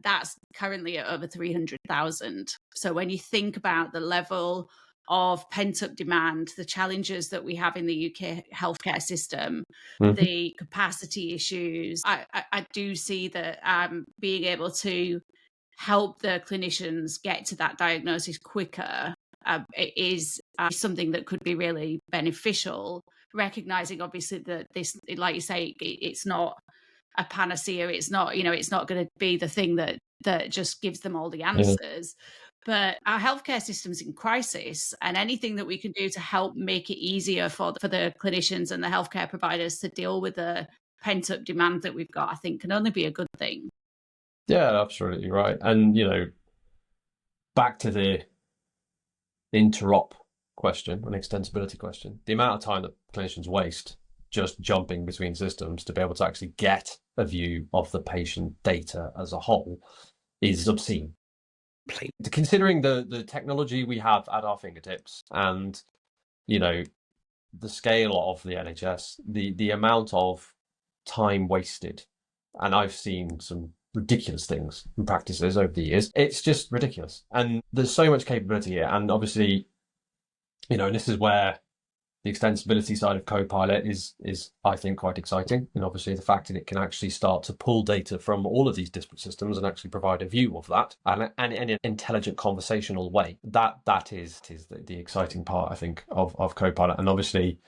That's currently at over 300,000. So when you think about the level of pent-up demand, the challenges that we have in the UK healthcare system, the capacity issues, I do see that being able to help the clinicians get to that diagnosis quicker it is something that could be really beneficial, recognizing obviously that this, like you say, it's not a panacea. It's not, it's not going to be the thing that just gives them all the answers. But our healthcare system's in crisis, and anything that we can do to help make it easier for the clinicians and the healthcare providers to deal with the pent-up demand that we've got, I think can only be a good thing. Yeah, absolutely right. And, back to the interop question, an extensibility question, the amount of time that clinicians waste just jumping between systems to be able to actually get a view of the patient data as a whole is obscene. Considering the technology we have at our fingertips and, the scale of the NHS, the amount of time wasted, and I've seen some ridiculous things and practices over the years. It's just ridiculous. And there's so much capability here. And obviously, and this is where the extensibility side of Copilot is I think quite exciting. And obviously the fact that it can actually start to pull data from all of these disparate systems and actually provide a view of that and in an intelligent conversational way. That is the exciting part, I think, of Copilot. And obviously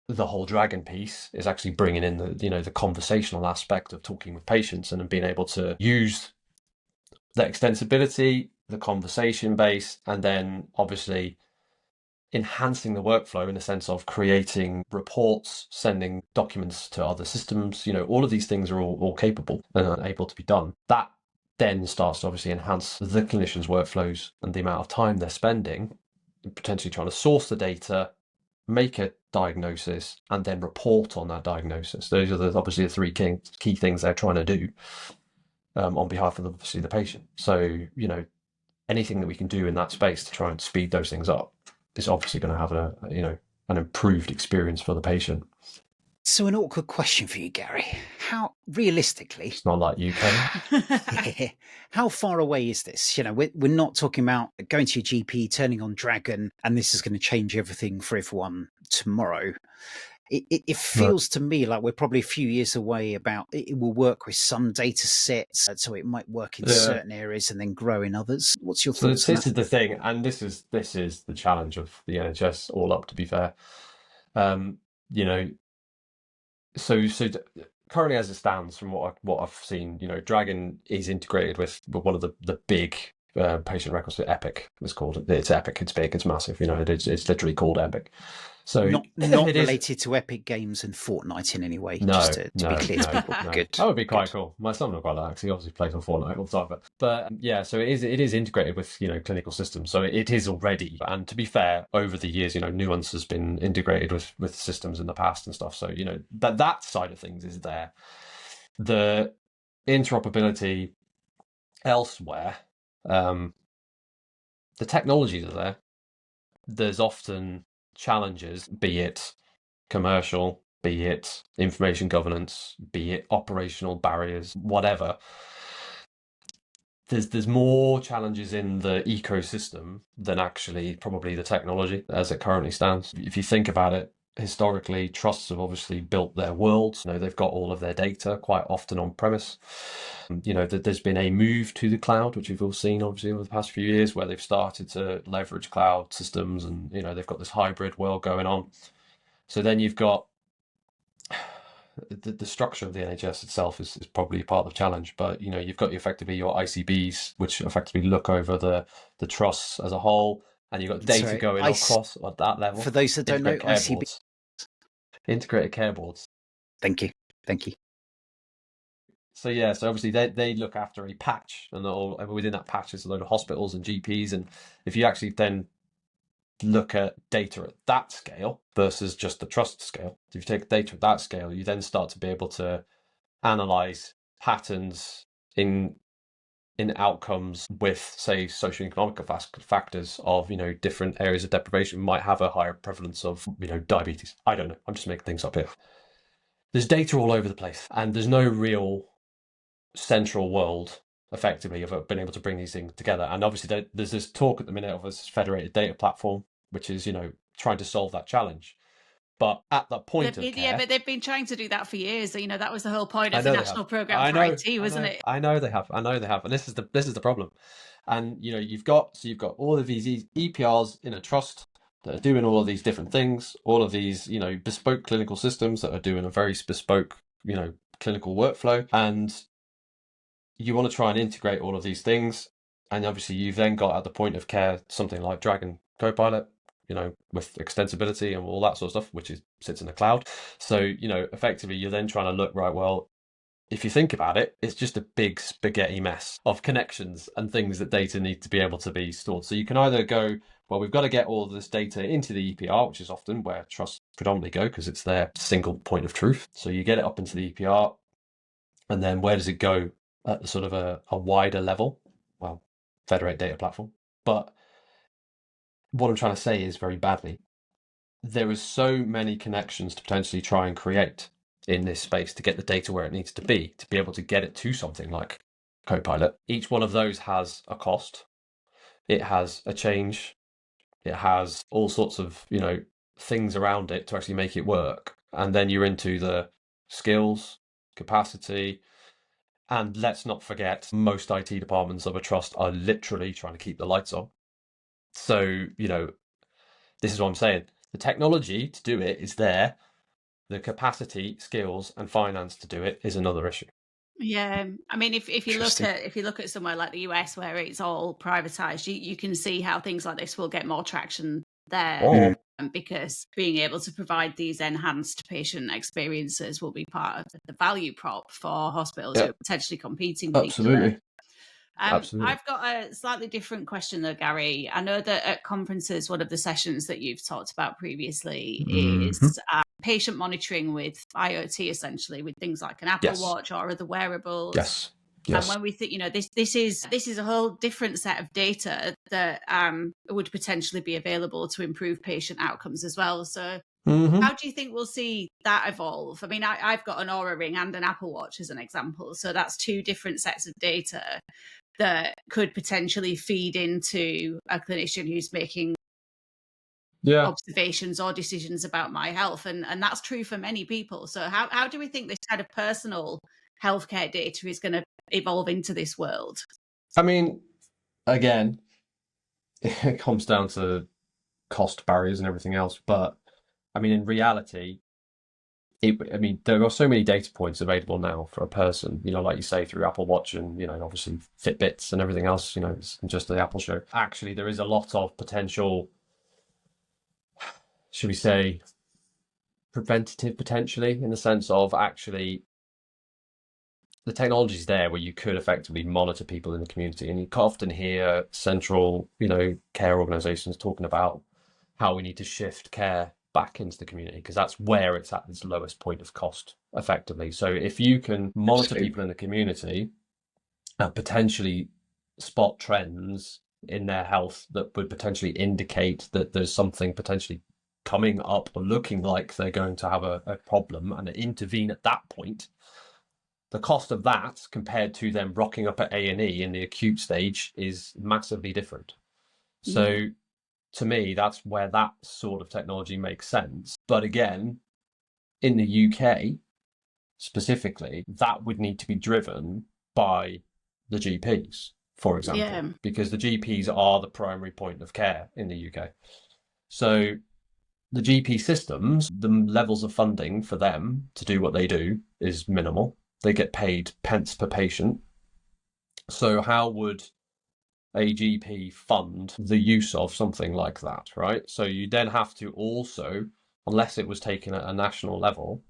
the whole Dragon piece is actually bringing in the conversational aspect of talking with patients and being able to use the extensibility, the conversation base, and then obviously enhancing the workflow in the sense of creating reports, sending documents to other systems. All of these things are all capable and are able to be done. That then starts to obviously enhance the clinicians' workflows and the amount of time they're spending potentially trying to source the data, make a diagnosis, and then report on that diagnosis. Those are obviously the three key things they're trying to do on behalf of obviously the patient. So, anything that we can do in that space to try and speed those things up is obviously going to have an improved experience for the patient. So an awkward question for you, Gary. How realistically, it's not like UK. How far away is this? We're not talking about going to your GP, turning on Dragon, and this is going to change everything for everyone tomorrow. It feels to me like we're probably a few years away. About it will work with some data sets, so it might work in certain areas and then grow in others. What's your thoughts? So this is the thing, and this is the challenge of the NHS all up. To be fair, So currently, as it stands, from what I've seen, Dragon is integrated with one of the big patient records. Epic, it's called. It's Epic. It's big. It's massive. It's literally called Epic. So not related to Epic Games and Fortnite in any way. No, just to be clear to people. No. Good. That would be quite cool. My son would quite like. Actually, obviously plays on Fortnite all the time. But yeah, so it is integrated with clinical systems. So it is already. And to be fair, over the years, Nuance has been integrated with systems in the past and stuff. So that side of things is there. The interoperability elsewhere, the technologies are there. There's often challenges, be it commercial, be it information governance, be it operational barriers, whatever. There's more challenges in the ecosystem than actually probably the technology as it currently stands. If you think about it, historically, trusts have obviously built their worlds. They've got all of their data quite often on premise. There's been a move to the cloud, which we've all seen obviously over the past few years, where they've started to leverage cloud systems, and they've got this hybrid world going on. So then you've got the structure of the NHS itself is probably part of the challenge, but you've got effectively your ICBs, which effectively look over the trusts as a whole, and you've got data going across at that level. For those that don't know, ICBs. Integrated care boards. Thank you. So yeah, so obviously they look after a patch, and within that patch is a load of hospitals and GPs, and if you actually then look at data at that scale versus just the trust scale, if you take data at that scale, you then start to be able to analyze patterns in outcomes with, say, socioeconomic factors of, different areas of deprivation might have a higher prevalence of, diabetes. I don't know. I'm just making things up here. There's data all over the place, and there's no real central world, effectively, of being able to bring these things together. And obviously, there's this talk at the minute of a federated data platform, which is, trying to solve that challenge. But at that point of care, but they've been trying to do that for years. So, that was the whole point of I the know they National have. Programme for IT, wasn't it? I know they have. And this is the problem. And you've got all of these EPRs in a trust that are doing all of these different things, all of these, bespoke clinical systems that are doing a very bespoke, clinical workflow. And you want to try and integrate all of these things. And obviously you've then got at the point of care something like Dragon Copilot, with extensibility and all that sort of stuff, which sits in the cloud. So, effectively you're then trying to look, right, well, if you think about it, it's just a big spaghetti mess of connections and things that data need to be able to be stored. So you can either go, well, we've got to get all of this data into the EPR, which is often where trusts predominantly go because it's their single point of truth. So you get it up into the EPR, and then where does it go at sort of a wider level? Well, federated data platform. But what I'm trying to say is, very badly, there is so many connections to potentially try and create in this space to get the data where it needs to be able to get it to something like Copilot. Each one of those has a cost. It has a change. It has all sorts of, things around it to actually make it work. And then you're into the skills, capacity, and let's not forget, most IT departments of a trust are literally trying to keep the lights on. So, this is what I'm saying. The technology to do it is there. The capacity, skills, and finance to do it is another issue. Yeah, I mean, if you look at somewhere like the US where it's all privatized, you can see how things like this will get more traction there. Because being able to provide these enhanced patient experiences will be part of the value prop for hospitals who are potentially competing with each other. Absolutely. I've got a slightly different question though, Gary. I know that at conferences, one of the sessions that you've talked about previously is patient monitoring with IoT, essentially with things like an Apple Watch or other wearables. Yes. And when we think, this is a whole different set of data that would potentially be available to improve patient outcomes as well. So how do you think we'll see that evolve? I mean, I've got an Aura Ring and an Apple Watch as an example. So that's two different sets of data that could potentially feed into a clinician who's making observations or decisions about my health. And that's true for many people. So how do we think this kind of personal healthcare data is going to evolve into this world? I mean, again, it comes down to cost barriers and everything else. But I mean, in reality, there are so many data points available now for a person, like you say, through Apple Watch and, obviously Fitbits and everything else, it's just the Apple show. Actually, there is a lot of potential, should we say, preventative potentially, in the sense of actually the technology's there where you could effectively monitor people in the community. And you can often hear central, care organizations talking about how we need to shift care back into the community because that's where it's at its lowest point of cost, effectively. So if you can monitor people in the community and potentially spot trends in their health that would potentially indicate that there's something potentially coming up or looking like they're going to have a problem and intervene at that point, the cost of that compared to them rocking up at A&E in the acute stage is massively different. So to me, that's where that sort of technology makes sense. But again, in the UK specifically, that would need to be driven by the GPs, for example, because the GPs are the primary point of care in the UK. So the GP systems, the levels of funding for them to do what they do is minimal. They get paid pence per patient. So how would a GP fund the use of something like that, right? So you then have to also, unless it was taken at a national level,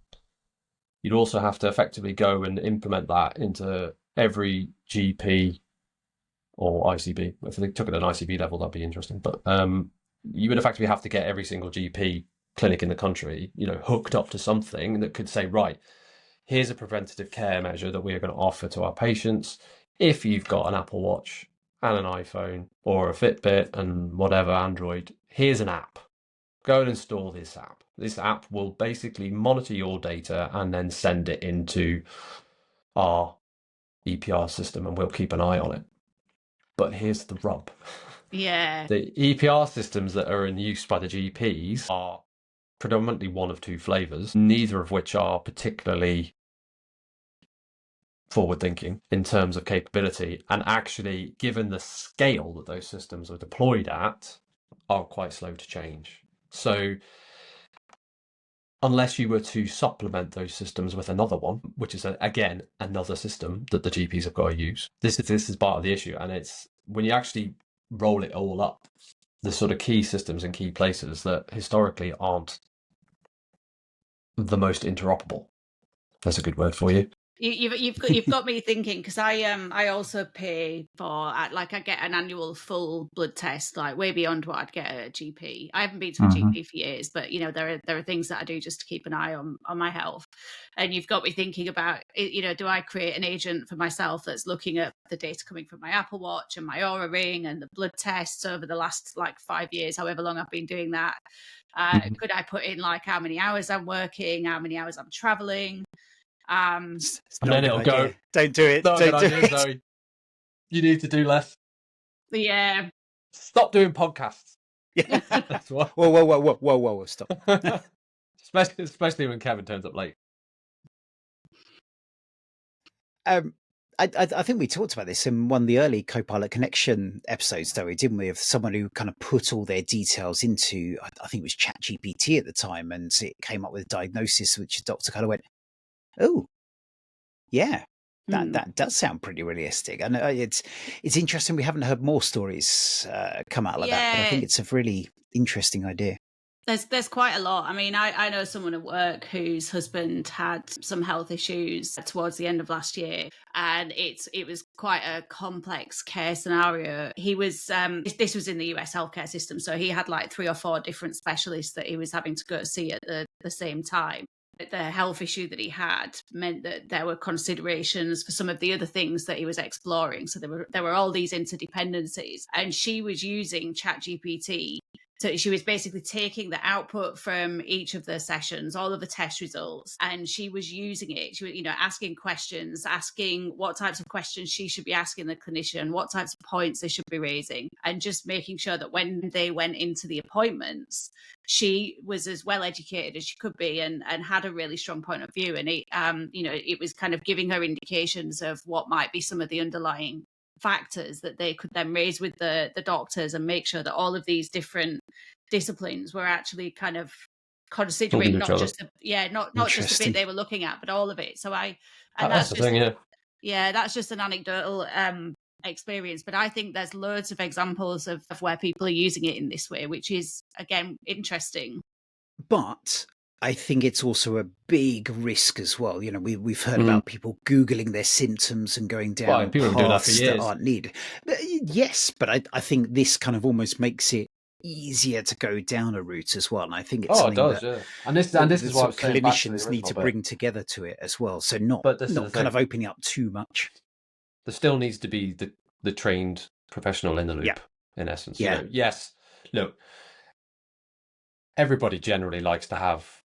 you'd also have to effectively go and implement that into every GP or ICB. If they took it at an ICB level, that'd be interesting. But you would effectively have to get every single GP clinic in the country, hooked up to something that could say, right, here's a preventative care measure that we're going to offer to our patients. If you've got an Apple Watch and an iPhone or a Fitbit and whatever Android, here's an app. Go and install this app. This app will basically monitor your data and then send it into our EPR system, and we'll keep an eye on it. But here's the rub. Yeah. The EPR systems that are in use by the GPs are predominantly one of two flavors, neither of which are particularly forward-thinking in terms of capability, and actually, given the scale that those systems are deployed at, are quite slow to change. So unless you were to supplement those systems with another one, which is again another system that the GPs have got to use, this is part of the issue. And it's when you actually roll it all up, the sort of key systems and key places that historically aren't the most interoperable. That's a good word for you. You've got me thinking, because I also pay for, like, I get an annual full blood test, like way beyond what I'd get at a GP. I haven't been to a GP for years, but you know, there are things that I do just to keep an eye on my health. And you've got me thinking about, you know, do I create an agent for myself that's looking at the data coming from my Apple Watch and my Aura Ring and the blood tests over the last like 5 years, however long I've been doing that? Could I put in like how many hours I'm working, how many hours I'm traveling? It's And not then a it'll good idea. go. Don't do it. Not a good Don't do idea, it. Zoe. You need to do less. Yeah. Stop doing podcasts. Yeah. That's what. Whoa, stop. especially when Kevin turns up late. I think we talked about this in one of the early Copilot Connection episodes, though, didn't we? Of someone who kind of put all their details into, I think it was ChatGPT at the time, and it came up with a diagnosis, which the doctor kind of went, "Oh, yeah, that does sound pretty realistic." And it's interesting. We haven't heard more stories come out like that, but I think it's a really interesting idea. There's quite a lot. I mean, I know someone at work whose husband had some health issues towards the end of last year, and it was quite a complex care scenario. He was this was in the US healthcare system, so he had like 3 or 4 different specialists that he was having to go see at the same time. The health issue that he had meant that there were considerations for some of the other things that he was exploring. So there were all these interdependencies, and she was using ChatGPT. So she was basically taking the output from each of the sessions, all of the test results, and she was using it. She was, you know, asking questions, asking what types of questions she should be asking the clinician, what types of points they should be raising, and just making sure that when they went into the appointments, she was as well educated as she could be and had a really strong point of view. And it, you know, it was kind of giving her indications of what might be some of the underlying factors that they could then raise with the doctors and make sure that all of these different disciplines were actually kind of considering not just not just the bit they were looking at, but all of it. So that's the thing, yeah, that's just an anecdotal experience, but I think there's loads of examples of where people are using it in this way, which is again interesting. But I think it's also a big risk as well. You know, we've heard about people Googling their symptoms and going down paths that aren't needed. Yes, but I think this kind of almost makes it easier to go down a route as well. And I think it's something that and this is what clinicians need to bring together to it as well. So not kind of opening up too much. There still needs to be the trained professional in the loop, in essence. Yeah. You know, yes, look, everybody generally likes to have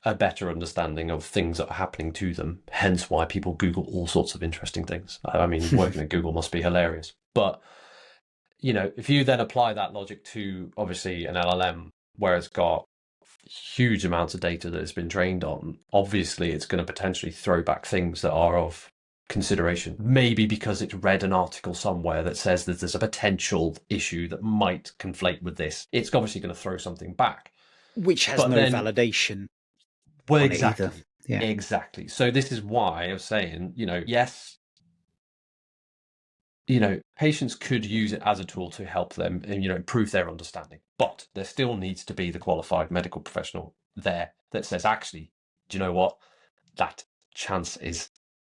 a better understanding of things that are happening to them, hence why people Google all sorts of interesting things. I mean, working at Google must be hilarious. But, you know, if you then apply that logic to, obviously, an LLM where it's got huge amounts of data that it's been trained on, obviously it's going to potentially throw back things that are of consideration. Maybe because it's read an article somewhere that says that there's a potential issue that might conflate with this. It's obviously going to throw something back. Which has no validation. Well, exactly. Yeah. Exactly. So this is why I was saying, you know, yes, you know, patients could use it as a tool to help them and, you know, improve their understanding. But there still needs to be the qualified medical professional there that says, actually, do you know what? That chance is,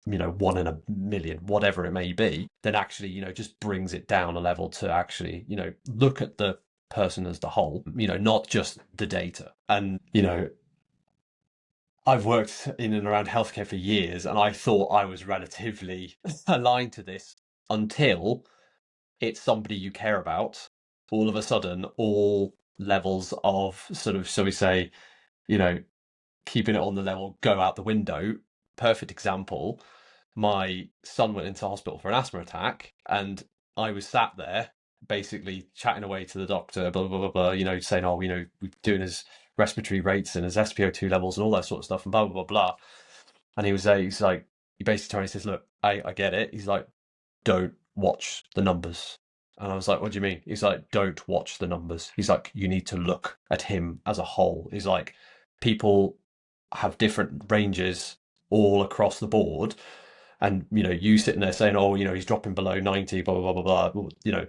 you know, 1 in a million, whatever it may be, then actually, you know, just brings it down a level to actually, you know, look at the person as the whole, you know, not just the data. And, you know, I've worked in and around healthcare for years, and I thought I was relatively aligned to this until it's somebody you care about. All of a sudden, all levels of sort of, shall we say, keeping it on the level go out the window. Perfect example. My son went into hospital for an asthma attack, and I was sat there basically chatting away to the doctor, blah, blah, blah, blah, saying, we're doing his respiratory rates and his SpO2 levels and all that sort of stuff and blah, blah, blah, blah. And he basically told me, he says, look, I get it. He's like, don't watch the numbers. And I was like, what do you mean? He's like, don't watch the numbers. He's like, you need to look at him as a whole. He's like, people have different ranges all across the board. And, you sitting there saying, he's dropping below 90, blah, blah, blah, blah, blah. Well,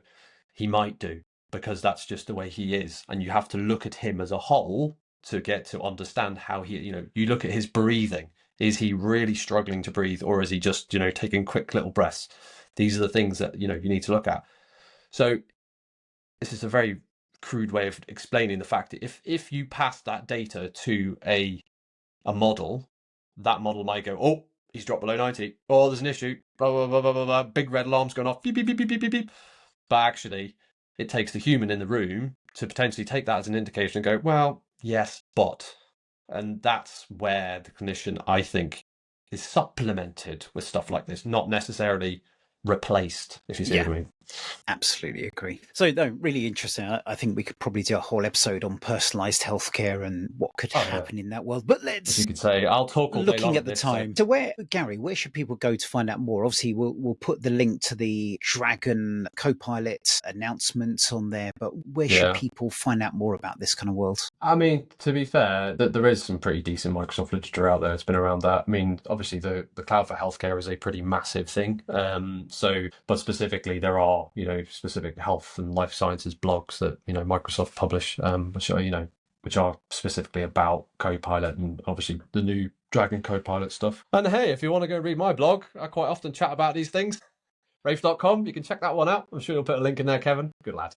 he might do, because that's just the way he is. And you have to look at him as a whole to get to understand how he, you look at his breathing. Is he really struggling to breathe, or is he just, taking quick little breaths? These are the things that, you need to look at. So this is a very crude way of explaining the fact that if you pass that data to a model, that model might go, oh, he's dropped below 90. Oh, there's an issue. Blah, blah, blah, blah, blah, blah. Big red alarm's going off. Beep, beep, beep, beep, beep, beep, beep. But actually, it takes the human in the room to potentially take that as an indication and go, well, yes, but. And that's where the clinician, I think, is supplemented with stuff like this, not necessarily replaced, if you see what I mean. Absolutely agree. So, no, really interesting. I think we could probably do a whole episode on personalised healthcare and what could happen in that world. But let's, as you could say, I'll talk all day looking long at the this, time. So, Gary, where should people go to find out more? Obviously, we'll put the link to the Dragon Copilot announcement on there. But where should people find out more about this kind of world? I mean, to be fair, there is some pretty decent Microsoft literature out there. It's been around that. I mean, obviously, the cloud for healthcare is a pretty massive thing. But specifically, there are, specific health and life sciences blogs that, Microsoft publish, which are specifically about Copilot and obviously the new Dragon Copilot stuff. And hey, if you want to go read my blog, I quite often chat about these things. Raife.com, you can check that one out. I'm sure you'll put a link in there, Kevin. Good lad.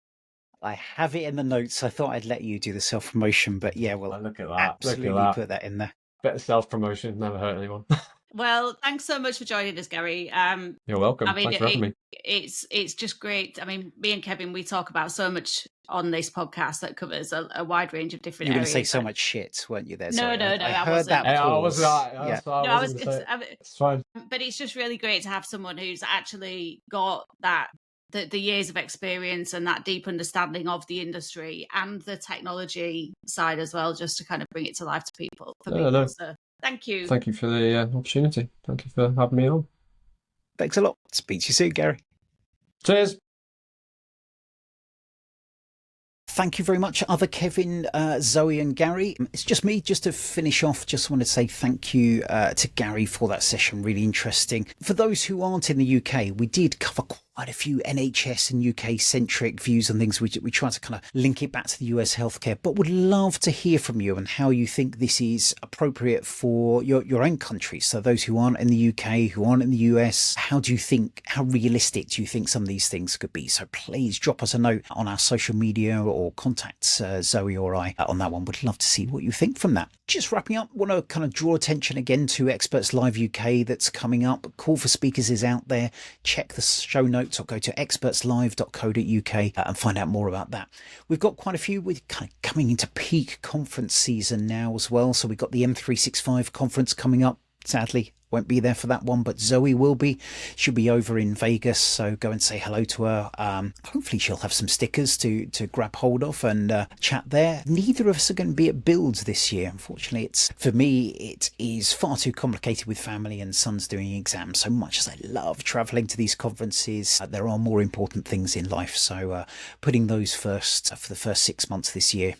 I have it in the notes. I thought I'd let you do the self-promotion, but look at that. Absolutely put that in there. Bit of self-promotion, never hurt anyone. Well, thanks so much for joining us, Gary. You're welcome. Thanks for having me. It's just great. I mean, me and Kevin, we talk about so much on this podcast that covers a wide range of different areas. You were going to say so much shit, weren't you there? No, I heard wasn't. that pause. It's fine. But it's just really great to have someone who's actually got that the years of experience and that deep understanding of the industry and the technology side as well, just to kind of bring it to life to people. So, thank you. Thank you for the opportunity. Thank you for having me on. Thanks a lot. Speak to you soon, Gary. Cheers. Thank you very much, other Kevin, Zoe and Gary. It's just me, just to finish off, just want to say thank you to Gary for that session, really interesting. For those who aren't in the UK, we did cover quite a few NHS and UK-centric views on things. We try to kind of link it back to the US healthcare, but would love to hear from you and how you think this is appropriate for your own country. So those who aren't in the UK, who aren't in the US, how realistic do you think some of these things could be? So please drop us a note on our social media or contact Zoe or I on that one. Would love to see what you think from that. Just wrapping up, want to kind of draw attention again to Experts Live UK that's coming up. Call for Speakers is out there. Check the show notes or go to expertslive.co.uk and find out more about that. We've got quite a few. We're kind of coming into peak conference season now as well. So we've got the M365 conference coming up. Sadly, won't be there for that one, but Zoe will be. She'll be over in Vegas, so go and say hello to her. Hopefully she'll have some stickers to grab hold of and chat there. Neither of us are going to be at Builds this year. Unfortunately, for me, it is far too complicated with family and sons doing exams. So much as I love traveling to these conferences, there are more important things in life. So putting those first for the first 6 months this year.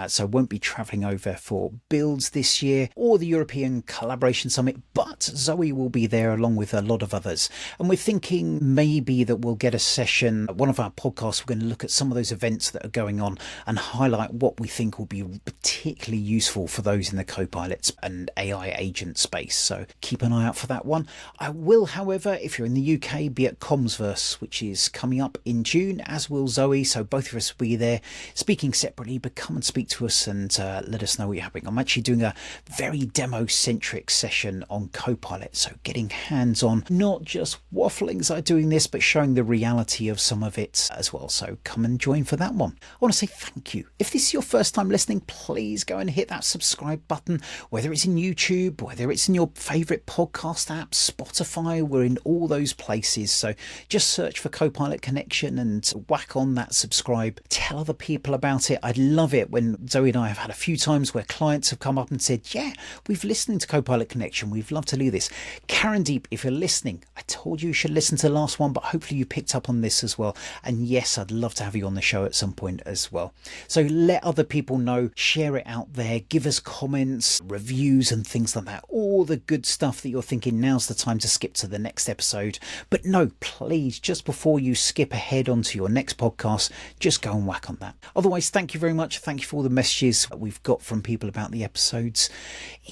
So won't be travelling over for Builds this year or the European Collaboration Summit, but Zoe will be there along with a lot of others. And we're thinking maybe that we'll get a session, one of our podcasts, we're going to look at some of those events that are going on and highlight what we think will be particularly useful for those in the Copilots and AI agent space. So keep an eye out for that one. I will, however, if you're in the UK, be at Comsverse, which is coming up in June, as will Zoe. So both of us will be there speaking separately, but come and speak to us and let us know what you're having. I'm actually doing a very demo-centric session on Copilot, so getting hands-on, not just waffling as I'm doing this, but showing the reality of some of it as well. So come and join for that one. I want to say thank you. If this is your first time listening, please go and hit that subscribe button, whether it's in YouTube, whether it's in your favorite podcast app, Spotify, we're in all those places. So just search for Copilot Connection and whack on that subscribe. Tell other people about it. I love it when Zoe and I have had a few times where clients have come up and said, yeah, we've listened to Copilot Connection. We've loved to do this. Karen Deep, if you're listening, I told you should listen to the last one, but hopefully you picked up on this as well. And yes, I'd love to have you on the show at some point as well. So let other people know, share it out there, give us comments, reviews and things like that. All the good stuff that you're thinking now's the time to skip to the next episode. But no, please, just before you skip ahead onto your next podcast, just go and whack on that. Otherwise, thank you very much. Thank you for all the messages we've got from people about the episodes.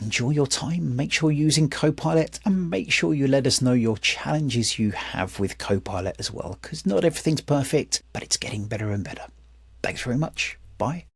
Enjoy your time. Make sure you're using Copilot and make sure you let us know your challenges you have with Copilot as well, because not everything's perfect, but it's getting better and better. Thanks very much. Bye.